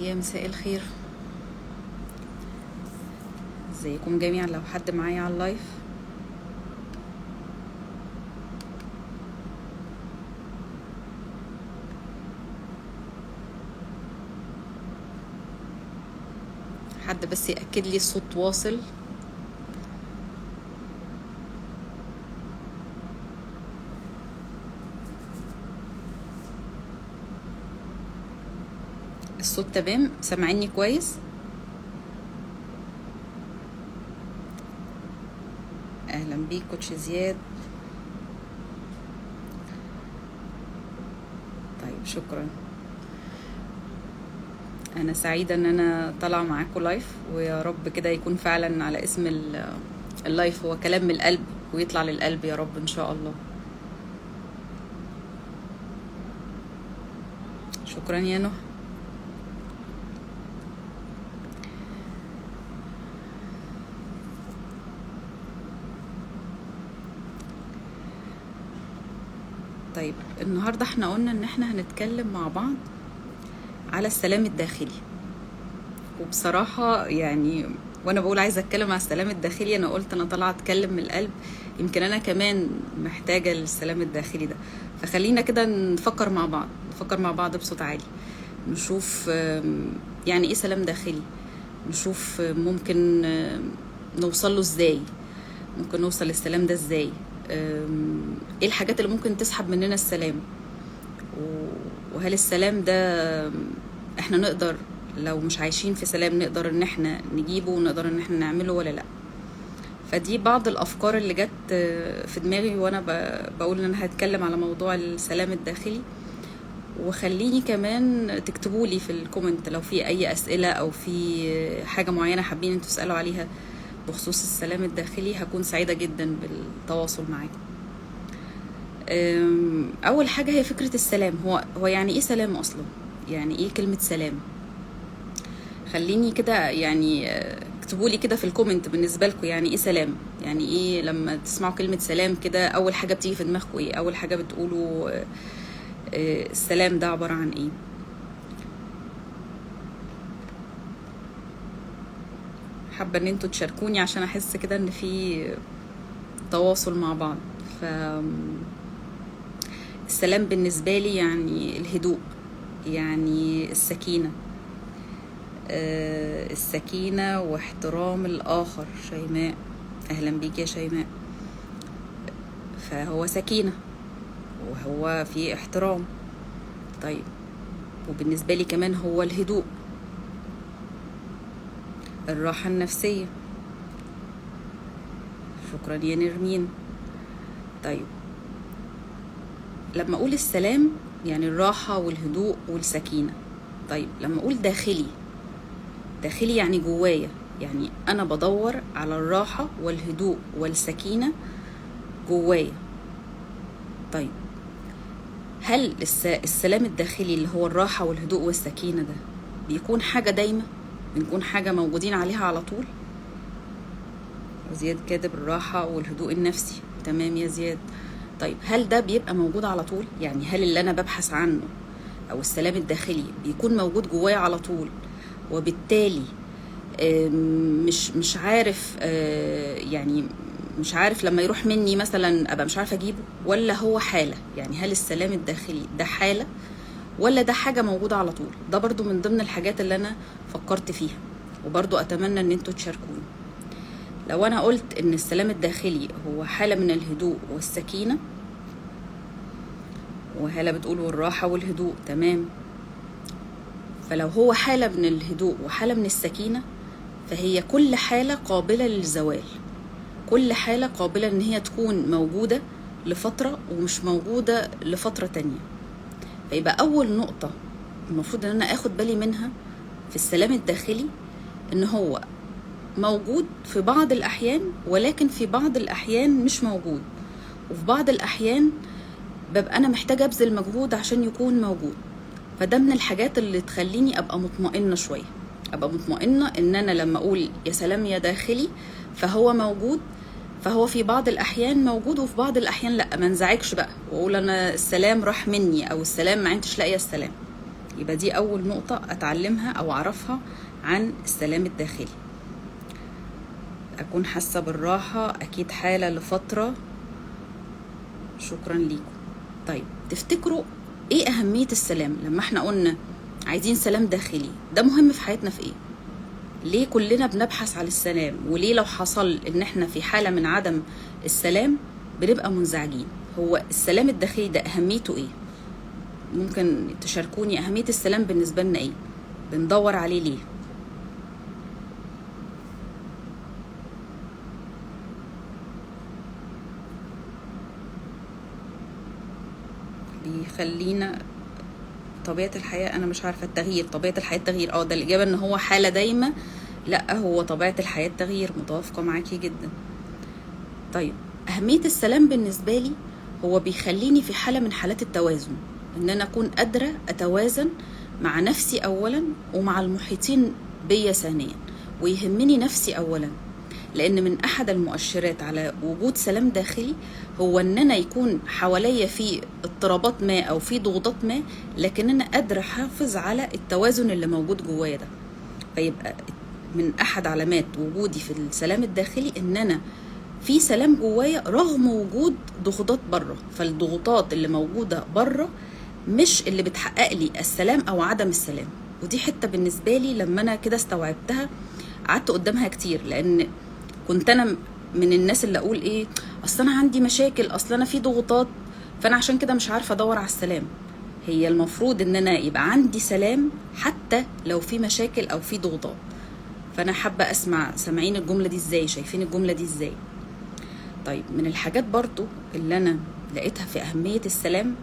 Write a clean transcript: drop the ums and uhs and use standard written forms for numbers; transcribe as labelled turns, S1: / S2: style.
S1: يا مساء الخير، ازيكم جميعا؟ لو حد معايا على اللايف حد بس يأكد لي الصوت واصل. الصوت تمام؟ سامعيني كويس؟ اهلا بيك كوتش زياد. طيب شكرا، انا سعيدة ان انا طالعة معاكم لايف، ويا رب كده يكون فعلا على اسم اللايف هو كلام من القلب ويطلع للقلب يا رب ان شاء الله. شكرا يا نهى. طيب النهاردة احنا قلنا ان احنا هنتكلم مع بعض على السلام الداخلي، وبصراحة يعني وانا بقول عايزة اتكلم على السلام الداخلي انا قلت انا طالعة اتكلم من القلب، يمكن انا كمان محتاجة للسلام الداخلي ده. فخلينا كده نفكر مع بعض بصوت عالي، نشوف يعني ايه سلام داخلي، نشوف ممكن نوصل له ازاي، ممكن نوصل للسلام ده ازاي، ايه الحاجات اللي ممكن تسحب مننا السلام، وهل السلام ده احنا نقدر لو مش عايشين في سلام نقدر ان احنا نجيبه ونقدر ان احنا نعمله ولا لا. فدي بعض الافكار اللي جت في دماغي وانا بقول ان انا هتكلم على موضوع السلام الداخلي. وخليني كمان تكتبوا لي في الكومنت لو في اي اسئله او في حاجه معينه حابين انتوا تسالوا عليها بخصوص السلام الداخلي، هكون سعيده جدا بالتواصل معاكم. اول حاجه هي فكره السلام. هو يعني ايه سلام اصلا؟ يعني ايه كلمه سلام؟ خليني كده يعني اكتبوا لي كده في الكومنت بالنسبه لكم يعني ايه سلام، يعني ايه لما تسمعوا كلمه سلام كده اول حاجه بتيجي في دماغكم ايه، اول حاجه بتقولوا السلام ده عباره عن ايه؟ حابه ان انتوا تشاركوني عشان احس كده ان في تواصل مع بعض. ف السلام بالنسبه لي يعني الهدوء، يعني السكينه، السكينة واحترام الآخر. شيماء أهلا بيك يا شيماء. فهو سكينة وهو في احترام. طيب وبالنسبة لي كمان هو الهدوء، الراحة النفسية. شكرا يا نرمين. طيب لما أقول السلام يعني الراحة والهدوء والسكينة. طيب لما أقول داخلي يعني جوايا، يعني أنا بدور على الراحة والهدوء والسكينة جوايا. طيب هل السلام الداخلي اللي هو الراحة والهدوء والسكينة ده بيكون حاجة دايمة؟ بنكون حاجة موجودين عليها على طول؟ زياد كاتب الراحة والهدوء النفسي. تمام يا زياد. طيب هل ده بيبقى موجود على طول؟ يعني هل اللي أنا ببحث عنه أو السلام الداخلي بيكون موجود جوايا على طول، وبالتالي مش عارف يعني مش عارف لما يروح مني مثلا ابقى مش عارفه اجيبه، ولا هو حاله؟ يعني هل السلام الداخلي ده حاله ولا ده حاجه موجوده على طول؟ ده برضو من ضمن الحاجات اللي انا فكرت فيها، وبرضو اتمنى ان انتوا تشاركوني. لو انا قلت ان السلام الداخلي هو حاله من الهدوء والسكينه، وهالة بتقول والراحه والهدوء، تمام. فلو هو حاله من الهدوء وحاله من السكينه، فهي كل حاله قابله للزوال، كل حالة قابلة ان هي تكون موجودة لفترة ومش موجودة لفترة تانية. فيبقى اول نقطة المفروض ان انا اخد بالي منها في السلام الداخلي ان هو موجود في بعض الاحيان، ولكن في بعض الاحيان مش موجود، وفي بعض الاحيان ببقى انا محتاجة ابذل مجهود عشان يكون موجود. فده من الحاجات اللي تخليني ابقى مطمئنة شوية، ابقى مطمئنة ان انا لما اقول يا سلام يا داخلي فهو موجود، فهو في بعض الاحيان موجود وفي بعض الاحيان لا. ما انزعجش بقى واقول انا السلام راح مني او السلام ما عدتش لاقيه السلام. يبقى دي اول نقطة اتعلمها او اعرفها عن السلام الداخلي. اكون حاسة بالراحة، اكيد حالة لفترة. شكرا ليكم. طيب تفتكروا ايه اهمية السلام لما احنا قلنا عايزين سلام داخلي؟ ده مهم في حياتنا في ايه؟ ليه كلنا بنبحث على السلام؟ وليه لو حصل ان احنا في حالة من عدم السلام بنبقى منزعجين؟ هو السلام الداخلي ده اهميته ايه؟ ممكن تشاركوني اهمية السلام بالنسبة لنا ايه؟ بندور عليه ليه؟ بيخلينا طبيعة الحياة، انا مش عارفة التغيير، طبيعة الحياة التغيير، ده الاجابة ان هو حالة دايمة. لا، هو طبيعة الحياة التغيير، متوافقة معاكي جدا. طيب أهمية السلام بالنسبة لي هو بيخليني في حالة من حالات التوازن، إن أنا أكون قادرة أتوازن مع نفسي أولا ومع المحيطين بيا ثانيا، ويهمني نفسي أولا. لأن من أحد المؤشرات على وجود سلام داخلي هو إن أنا يكون حواليا في اضطرابات ما أو في ضغوطات ما، لكن أنا قادرة أحافظ على التوازن اللي موجود جوايا ده. فيبقى من أحد علامات وجودي في السلام الداخلي إن أنا في سلام جوايا رغم وجود ضغوطات بره. فالضغوطات اللي موجودة بره مش اللي بتحقق لي السلام او عدم السلام. ودي حتة بالنسبة لي لما انا كده استوعبتها قعدت قدامها كتير، لان كنت انا من الناس اللي اقول ايه، اصل انا عندي مشاكل، اصل انا في ضغوطات، فانا عشان كده مش عارفة ادور على السلام. هي المفروض ان انا يبقى عندي سلام حتى لو في مشاكل او في ضغوطات. فانا حابة اسمع سامعين الجملة دي ازاي، شايفين الجملة دي ازاي؟ طيب من الحاجات برضو اللي انا لقيتها في اهمية السلام